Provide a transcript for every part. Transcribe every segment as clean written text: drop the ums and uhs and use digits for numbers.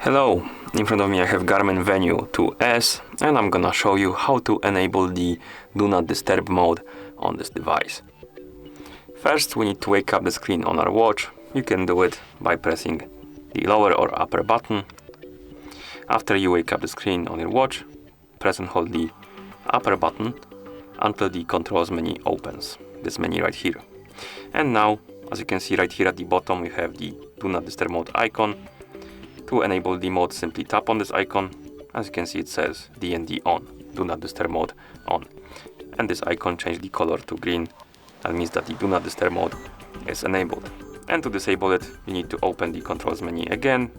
Hello, in front of me I have GARMIN Venu 2S and I'm gonna show you how to enable the Do Not Disturb mode on this device. First we need to wake up the screen on our watch. You can do it by pressing the lower or upper button. After you wake up the screen on your watch, press and hold the upper button until the controls menu opens, this menu right here. And now, as you can see right here at the bottom, we have the Do Not Disturb mode icon. To enable the mode, simply tap on this icon. As you can see, it says DND on, Do Not Disturb mode on. And this icon changed the color to green. That means that the Do Not Disturb mode is enabled. And to disable it, you need to open the controls menu again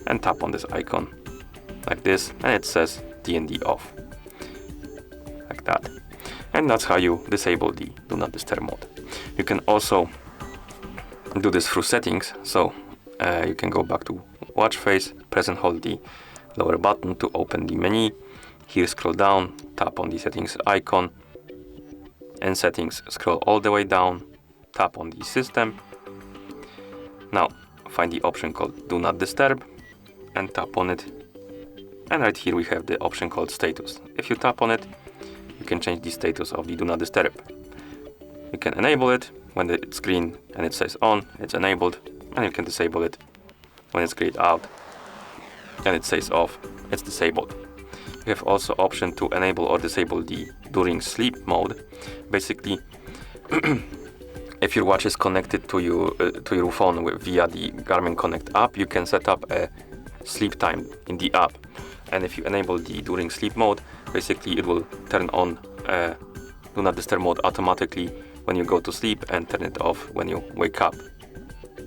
and tap on this icon like this, and it says DND off, like that. And that's how you disable the Do Not Disturb mode. You can also do this through settings, so you can go back to watch face, press and hold the lower button to open the menu. Here scroll down, tap on the settings icon, and settings scroll all the way down, tap on the system. Now find the option called Do Not Disturb and tap on it, and right here we have the option called status. If you tap on it, you can change the status of the Do Not Disturb. You can enable it when it's green and it says on, it's enabled, and you can disable it when it's grayed out and it says off, it's disabled. You have also option to enable or disable the during sleep mode. Basically, if your watch is connected to your phone via the Garmin Connect app, you can set up a sleep time in the app. And if you enable the during sleep mode, basically it will turn on Do Not Disturb mode automatically when you go to sleep and turn it off when you wake up.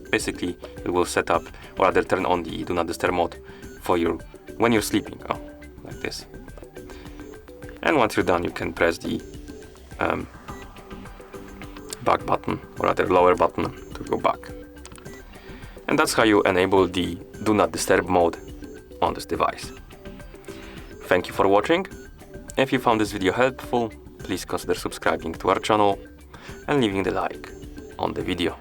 Basically, it will set up or rather turn on the Do Not Disturb mode for when you're sleeping, like this. And once you're done, you can press the back button or rather lower button to go back. And that's how you enable the Do Not Disturb mode on this device. Thank you for watching. If you found this video helpful, please consider subscribing to our channel and leaving the like on the video.